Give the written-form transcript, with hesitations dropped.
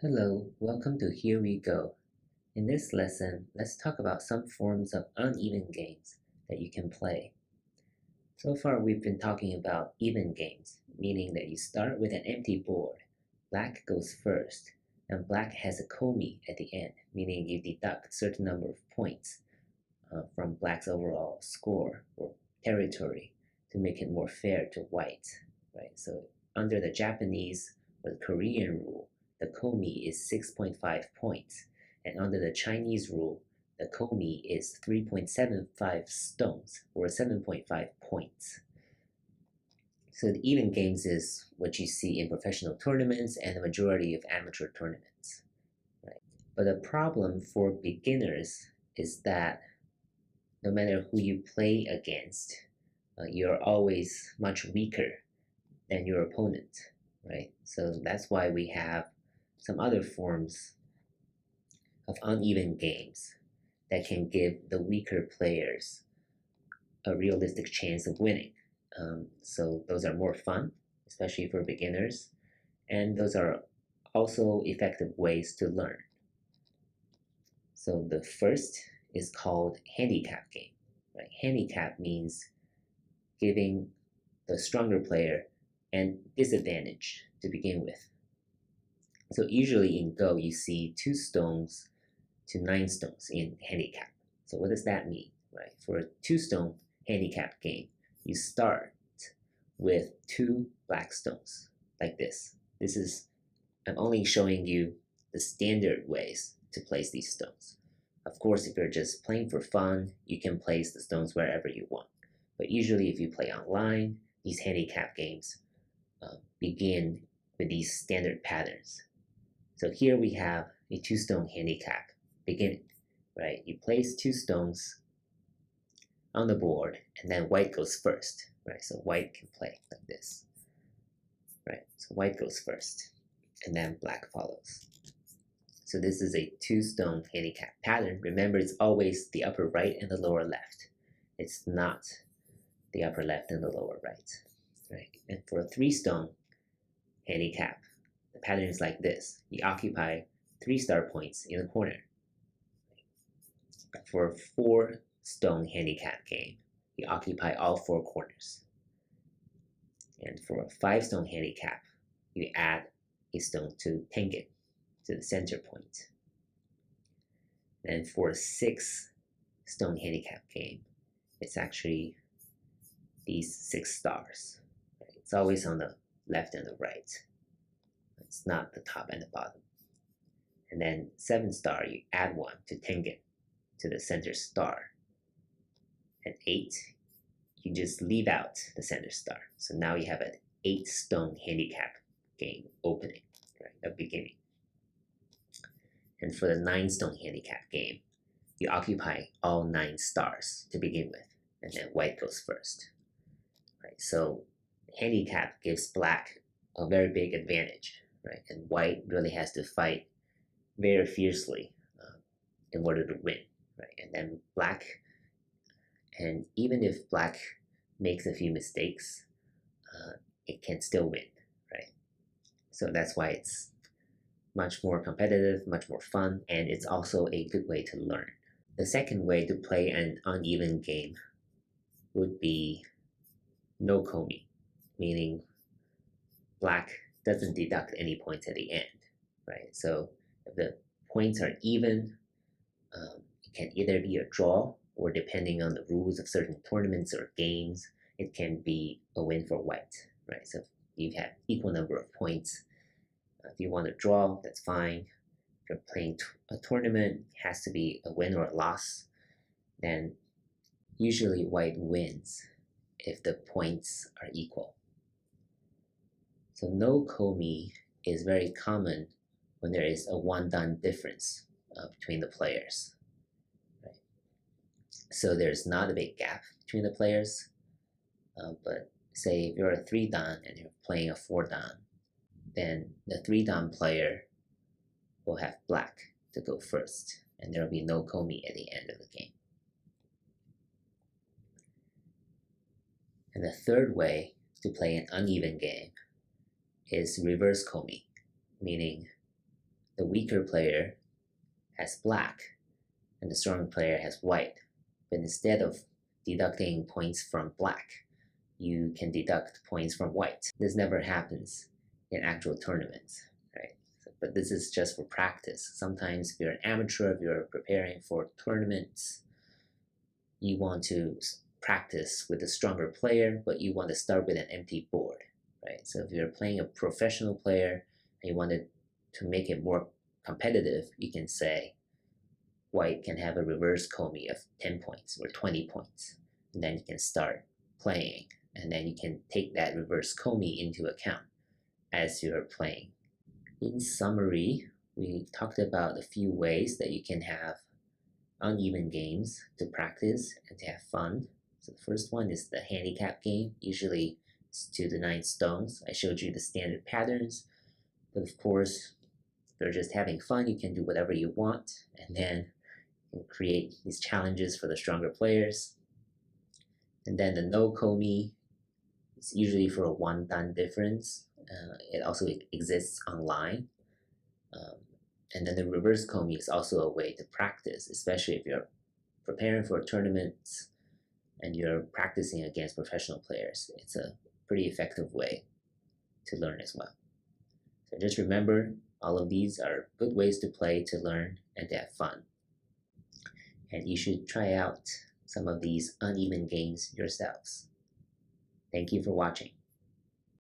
Hello, welcome to Here We Go. In this lesson, let's talk about some forms of uneven games that you can play. So far, we've been talking about even games, meaning that you start with an empty board. Black goes first, and black has a Komi at the end, meaning you deduct a certain number of points from black's overall score or territory to make it more fair to white, right? So under the Japanese or the Korean rule, the Komi is 6.5 points, and under the Chinese rule, the Komi is 3.75 stones or 7.5 points. So the even games is what you see in professional tournaments and the majority of amateur tournaments, right? But the problem for beginners is that no matter who you play against, you're always much weaker than your opponent, right? So that's why we have some other forms of uneven games that can give the weaker players a realistic chance of winning. So those are more fun, especially for beginners, and those are also effective ways to learn. So the first is called handicap game. Right? Handicap means giving the stronger player an disadvantage to begin with. So usually in Go, you see 2 stones to 9 stones in handicap. So what does that mean? Right? For a 2-stone handicap game, you start with 2 black stones like this. I'm only showing you the standard ways to place these stones. Of course, if you're just playing for fun, you can place the stones wherever you want. But usually if you play online, these handicap games begin with these standard patterns. So here we have a 2-stone handicap beginning, right? You place 2 stones on the board and then white goes first, right? So white can play like this, right? So white goes first and then black follows. So this is a 2-stone handicap pattern. Remember, it's always the upper right and the lower left. It's not the upper left and the lower right? And for a 3-stone handicap, the pattern is like this. You occupy 3 star points in the corner. For a 4-stone handicap game, you occupy all 4 corners. And for a 5-stone handicap, you add a stone to tangent to the center point. And for a 6-stone handicap game, it's actually these 6 stars. Right? It's always on the left and the right. It's not the top and the bottom. And then 7-star, you add 1 to tangent to the center star. And 8, you just leave out the center star. So now you have an 8-stone handicap game opening, right, a beginning. And for the 9-stone handicap game, you occupy all 9 stars to begin with, and then white goes first. Right? So handicap gives black a very big advantage, right? And white really has to fight very fiercely in order to win, right? And then black, and even if black makes a few mistakes, it can still win, right? So that's why it's much more competitive, much more fun, and it's also a good way to learn. The second way to play an uneven game would be no Komi, meaning black doesn't deduct any points at the end, right? So if the points are even, it can either be a draw or, depending on the rules of certain tournaments or games, it can be a win for white, right? So if you have equal number of points, if you want to draw, that's fine. If you're playing a tournament, it has to be a win or a loss, then usually white wins if the points are equal. So no Komi is very common when there is a 1-dan difference between the players. Right? So there's not a big gap between the players, but say if you're a 3-dan and you're playing a 4-dan, then the 3-dan player will have black to go first, and there will be no Komi at the end of the game. And the third way to play an uneven game is reverse Komi, meaning the weaker player has black and the stronger player has white. But instead of deducting points from black, you can deduct points from white. This never happens in actual tournaments, right? But this is just for practice. Sometimes if you're an amateur, if you're preparing for tournaments, you want to practice with a stronger player, but you want to start with an empty board, right? So if you're playing a professional player and you wanted to make it more competitive, you can say white can have a reverse Komi of 10 points or 20 points. And then you can start playing, and then you can take that reverse Komi into account as you're playing. In summary, we talked about a few ways that you can have uneven games to practice and to have fun. So the first one is the handicap game. Usually it's 2 to 9 stones. I showed you the standard patterns, but of course, if you're just having fun, you can do whatever you want, and then you can create these challenges for the stronger players. And then the no Komi is usually for a one-dan difference. It also exists online. And then the reverse Komi is also a way to practice, especially if you're preparing for tournaments and you're practicing against professional players. It's a pretty effective way to learn as well. So just remember, all of these are good ways to play, to learn, and to have fun. And you should try out some of these uneven games yourselves. Thank you for watching.